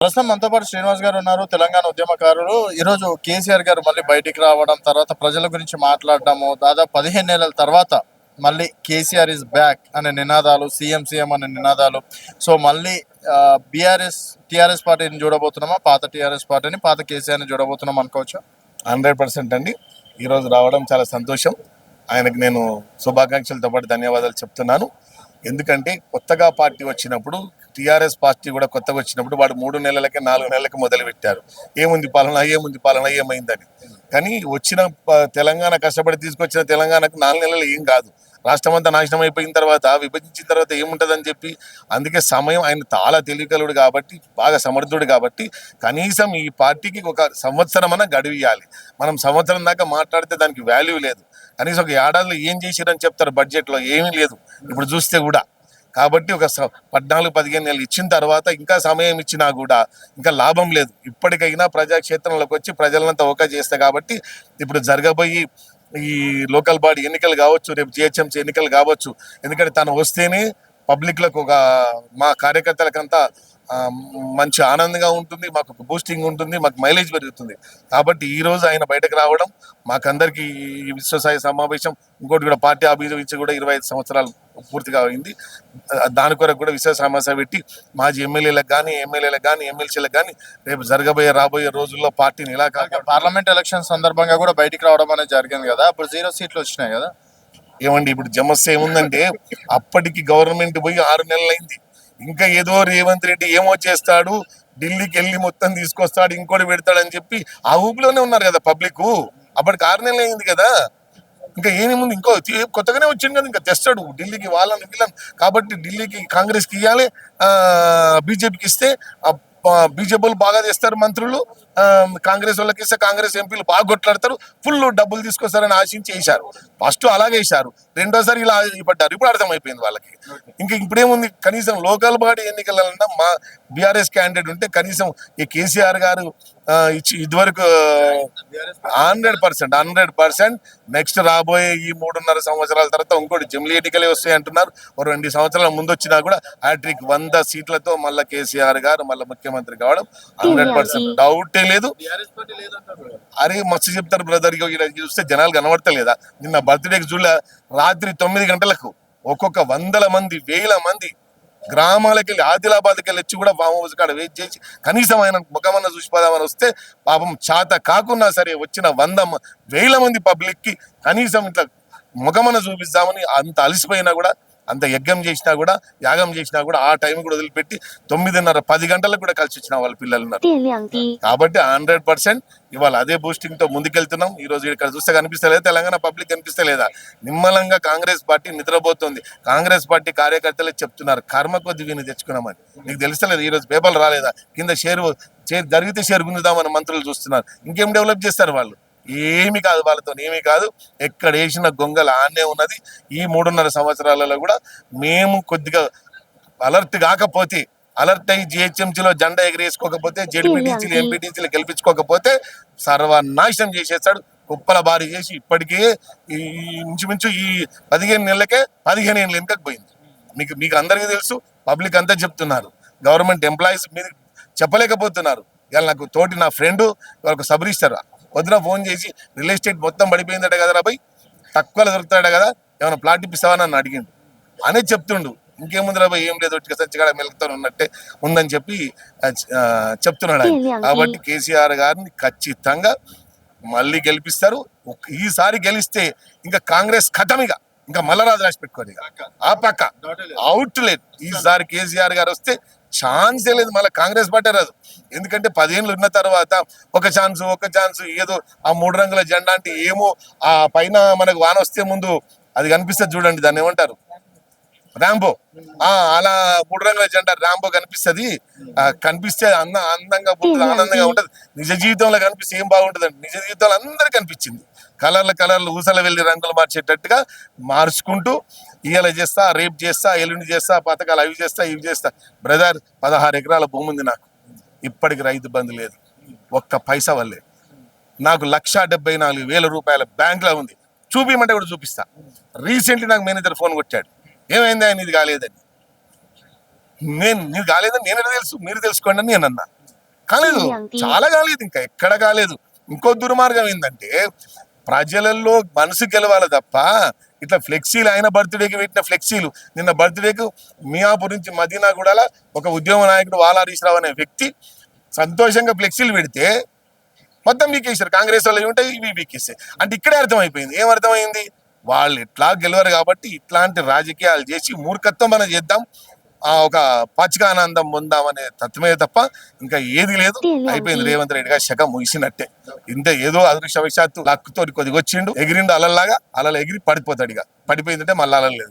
ప్రస్తుతం మనతో పాటు శ్రీనివాస్ గారు ఉన్నారు, తెలంగాణ ఉద్యమకారులు. ఈరోజు కేసీఆర్ గారు మళ్ళీ బయటికి రావడం, తర్వాత ప్రజల గురించి మాట్లాడడము, దాదాపు 15 నెలల తర్వాత మళ్ళీ కేసీఆర్ ఇస్ బ్యాక్ అనే నినాదాలు, సీఎం సీఎం అనే నినాదాలు. సో మళ్ళీ బీఆర్ఎస్ టీఆర్ఎస్ పార్టీని చూడబోతున్నామా, పాత టీఆర్ఎస్ పార్టీని, పాత కేసీఆర్ని చూడబోతున్నాం అనుకోవచ్చా? 100% అండి. ఈరోజు రావడం చాలా సంతోషం. ఆయనకు నేను శుభాకాంక్షలతో పాటు ధన్యవాదాలు చెప్తున్నాను. ఎందుకంటే కొత్తగా పార్టీ వచ్చినప్పుడు, టీఆర్ఎస్ పార్టీ కూడా కొత్తగా వచ్చినప్పుడు వాడు 3 నెలలకి 4 నెలలకి మొదలు పెట్టారు. ఏముంది పాలన ఏమైందని. కానీ వచ్చిన తెలంగాణ కష్టపడి తీసుకొచ్చిన తెలంగాణకు 4 నెలలు ఏం కాదు. రాష్ట్రం అంతా నాశనం అయిపోయిన తర్వాత, విభజించిన తర్వాత ఏముంటుందని చెప్పి, అందుకే సమయం, ఆయన చాలా తెలివికలుడు కాబట్టి, బాగా సమర్థుడు కాబట్టి, కనీసం ఈ పార్టీకి ఒక సంవత్సరం అన్న గడువియాలి. మనం సంవత్సరం దాకా మాట్లాడితే దానికి వాల్యూ లేదు. కనీసం ఒక ఏడాదిలో ఏం చేసిరని చెప్తారు, బడ్జెట్లో ఏమీ లేదు ఇప్పుడు చూస్తే కూడా. కాబట్టి ఒక 14-15 నెలలు ఇచ్చిన తర్వాత ఇంకా సమయం ఇచ్చినా కూడా ఇంకా లాభం లేదు. ఇప్పటికైనా ప్రజాక్షేత్రంలోకి వచ్చి ప్రజలంతా ఓకే చేస్తే, కాబట్టి ఇప్పుడు జరగబోయి ఈ లోకల్ బాడీ ఎన్నికలు కావచ్చు, రేపు జిహెచ్ఎంసీ ఎన్నికలు కావచ్చు, ఎందుకంటే తను వస్తేనే పబ్లిక్లకు ఒక, మా కార్యకర్తలకంతా మంచి ఆనందంగా ఉంటుంది, మాకు ఒక బూస్టింగ్ ఉంటుంది, మాకు మైలేజ్ పెరుగుతుంది. కాబట్టి ఈరోజు ఆయన బయటకు రావడం మాకందరికీ ఈ విశ్వసాయి సమావేశం, ఇంకోటి కూడా పార్టీ ఆవిర్భవించి కూడా 25 సంవత్సరాలు పూర్తిగా అయింది. దాని కొరకు కూడా విశ్వ సమస్య పెట్టి మాజీ ఎమ్మెల్యేలకు కానీ ఎమ్మెల్సీలకు కానీ రేపు రాబోయే రోజుల్లో పార్టీని ఇలా పార్లమెంట్ ఎలక్షన్ సందర్భంగా కూడా బయటికి రావడం అనేది జరిగింది కదా, అప్పుడు 0 సీట్లు వచ్చినాయి కదా. ఏమండి ఇప్పుడు సమస్య ఏముందంటే, అప్పటికి గవర్నమెంట్ పోయి 6 నెలలు అయింది. ఇంకా ఏదో రేవంత్ రెడ్డి ఏమో చేస్తాడు, ఢిల్లీకి వెళ్ళి మొత్తం తీసుకొస్తాడు, ఇంకోటి పెడతాడని చెప్పి ఆ ఊపిలోనే ఉన్నారు కదా పబ్లిక్. అప్పటికి 6 నెలలు అయింది కదా. ఇంకా ఏముంది, ఇంకో కొత్తగానే వచ్చింది కదా, ఇంకా తెస్తాడు ఢిల్లీకి వాళ్ళని వీళ్ళని. కాబట్టి ఢిల్లీకి కాంగ్రెస్కి ఇవ్వాలి, బీజేపీకి ఇస్తే బీజేపీ వాళ్ళు బాగా చేస్తారు మంత్రులు, కాంగ్రెస్ వాళ్ళకి ఇస్తే కాంగ్రెస్ ఎంపీలు బాగా కొట్లాడతారు, ఫుల్ డబ్బులు తీసుకొస్తారని ఆశించి వేశారు. ఫస్ట్ అలాగే వేశారు, రెండోసారి ఇలా పడ్డారు. ఇప్పుడు అర్థమైపోయింది వాళ్ళకి. ఇంకా ఇప్పుడేముంది, కనీసం లోకల్ బాడీ ఎన్నికలన్నా మా బీఆర్ఎస్ క్యాండిడేట్ ఉంటే కనీసం ఈ కేసీఆర్ గారు ఇచ్చి ఇదివరకు 100% నెక్స్ట్ రాబోయే ఈ 3.5 సంవత్సరాల తర్వాత ఇంకోటి జమిలీ ఎన్నికలే వస్తాయి అంటున్నారు. ఒక 2 సంవత్సరాల ముందు వచ్చినా కూడా హ్యాట్రిక్ 100 సీట్లతో మళ్ళీ కేసీఆర్ గారు మళ్ళీ ముఖ్యమంత్రి కావడం 100% డౌటే లేదు. అరే మస్తు చెప్తారు బ్రదర్. చూస్తే జనాలు కనబడతలేదా? నిన్న బర్త్డేకి చూడలే, రాత్రి 9 గంటలకు ఒక్కొక్క 100 మంది 1000 మంది గ్రామాలకు వెళ్ళి, ఆదిలాబాద్కి వెళ్ళి వచ్చి కూడా ఫామ్ హౌస్ కాడ వెయిట్ చేసి కనీసం ఆయన ముఖమన్న చూసిపోదామని వస్తే, పాపం చేత కాకున్నా సరే వచ్చిన 100,000 మంది పబ్లిక్కి కనీసం ఇట్లా ముఖమన్న చూపిస్తామని అంత అలసిపోయినా కూడా, అంత యాగం చేసినా కూడా ఆ టైం కూడా వదిలిపెట్టి 9:30-10 గంటలకు కూడా కలిసి వచ్చిన వాళ్ళ పిల్లలు ఉన్నారు. కాబట్టి 100% ఇవాళ అదే బూస్టింగ్ తో ముందుకెళ్తున్నాం. ఈ రోజు ఇక్కడ చూస్తే కనిపిస్తలేదా, తెలంగాణ పబ్లిక్ కనిపిస్తలేదా? నిమ్మలంగా కాంగ్రెస్ పార్టీ నిద్రపోతుంది. కాంగ్రెస్ పార్టీ కార్యకర్తలే చెప్తున్నారు, కర్మ కొద్ది వీని తెచ్చుకున్నామని. నీకు తెలుస్తలేదు, ఈ రోజు పేపర్లు రాలేదా? కింద షేర్ జరిగితే షేర్ గుంజుదామని మంత్రులు చూస్తున్నారు. ఇంకేం డెవలప్ చేస్తారు వాళ్ళు? ఏమి కాదు, వాళ్ళతో ఏమీ కాదు. ఎక్కడ వేసిన గొంగలు ఆనే ఉన్నది. ఈ 3.5 సంవత్సరాలలో కూడా మేము కొద్దిగా అలర్ట్ కాకపోతే, అలర్ట్ అయ్యి జిహెచ్ఎంసీలో జెండా ఎగరేసుకోకపోతే, జెడ్పీటీసీలు ఎంపీటీసీలు గెలిపించుకోకపోతే సర్వనాశనం చేసేస్తాడు. కుప్పల భారీ చేసి ఇప్పటికే ఇంచుమించు ఈ 15 నెలలకే 15 ఏళ్ళ వెనుకకు పోయింది. మీకు అందరికీ తెలుసు, పబ్లిక్ అంతా చెప్తున్నారు. గవర్నమెంట్ ఎంప్లాయీస్ మీద చెప్పలేకపోతున్నారు. ఇవాళ నాకు తోటి నా ఫ్రెండ్ వాళ్ళకు సబ్ రిజిస్టర్ పొద్దున ఫోన్ చేసి, రియల్ ఎస్టేట్ మొత్తం పడిపోయిందట కదరా భయ్, తక్కువలో దొరుకుతాడ కదా, ఏమైనా ప్లాట్ ఇప్పిస్తావా నన్ను అడిగిండు అనేది చెప్తుండు. ఇంకేముంది రాబాయ్, ఏం లేదు, సచ్చిగాడ మెలుగుతా ఉన్నట్టే ఉందని చెప్పి చెప్తున్నాడు ఆయన. కాబట్టి కేసీఆర్ గారిని ఖచ్చితంగా మళ్ళీ గెలిపిస్తారు. ఈసారి గెలిస్తే ఇంకా కాంగ్రెస్ ఖతమిగా, ఇంకా మల్లరాజు రాసి పెట్టుకోండి, ఆ పక్క అవుట్ లేదు. ఈసారి కేసీఆర్ గారు వస్తే ఛాన్సే లేదు, మళ్ళీ కాంగ్రెస్ పార్టీ రాదు. ఎందుకంటే 10 ఏళ్ళు ఉన్న తర్వాత ఒక ఛాన్స్ ఏదో ఆ 3 రంగుల జెండా అంటే ఏమో, ఆ పైన మనకు వాన వస్తే ముందు అది కనిపిస్తుంది చూడండి, దాన్ని ఏమంటారు, ర్యాంబో. అలా 3 రంగుల జెండా ర్యాంబో కనిపిస్తుంది. కనిపిస్తే అందంగా ఉంటుంది, ఆనందంగా ఉంటుంది. నిజ జీవితంలో కనిపిస్తే ఏం బాగుంటుందండి? నిజ జీవితంలో అందరికీ కనిపించింది. కలర్లు ఊసల వెళ్ళి రంగులు మార్చేటట్టుగా మార్చుకుంటూ, ఇవాళ చేస్తా, రేపు చేస్తా, ఎల్లుండి చేస్తా, పథకాలు అవి చేస్తా, ఇవి చేస్తా. బ్రదర్, 16 ఎకరాల భూమి ఉంది నాకు. ఇప్పటికి రైతు బంధు లేదు, ఒక్క పైసా వల్లే. నాకు 1,74,000 రూపాయల బ్యాంక్లో ఉంది. చూపించమంటే కూడా చూపిస్తా. రీసెంట్లీ నాకు మేనేజర్ ఫోన్ కొట్టాడు, ఏమైంది ఆయన ఇది కాలేదని. నీది కాలేదని నేనే తెలుసు, మీరు తెలుసుకోండి అని నేను అన్నా. కాలేదు, చాలా కాలేదు, ఇంకా ఎక్కడ కాలేదు. ఇంకో దుర్మార్గం ఏంటంటే ప్రజలలో మనసు గెలవాలి తప్ప ఇట్లా ఫ్లెక్సీలు, ఆయన బర్త్డేకి పెట్టిన ఫ్లెక్సీలు, నిన్న బర్త్డేకు మియాపూర్ నుంచి మదీనా కూడా ఒక ఉద్యమ నాయకుడు వాలా హరీష్ రావు అనే వ్యక్తి సంతోషంగా ఫ్లెక్సీలు పెడితే మొత్తం వీకేసారు. కాంగ్రెస్ వాళ్ళు ఏముంటాయి, ఇవి వీకేస్తాయి. అంటే ఇక్కడే అర్థమైపోయింది. ఏమర్థమైంది, వాళ్ళు ఎట్లా గెలవరు కాబట్టి ఇట్లాంటి రాజకీయాలు చేసి మూర్ఖత్వం మనం చేద్దాం, ఒక పచ్చికానందం పొందామనే తత్వమే తప్ప ఇంకా ఏది లేదు. అయిపోయింది. రేవంత్ రెడ్డి గారు శకం ముగిసినట్టే. ఇంత ఏదో అదృష్టవశాత్తు లక్కుతో కొద్దిగా వచ్చిండు, ఎగిరిండు అలల్లాగా, అలలు ఎగిరి పడిపోతాడు. ఇక పడిపోయిందంటే మళ్ళీ అలలు లేదు.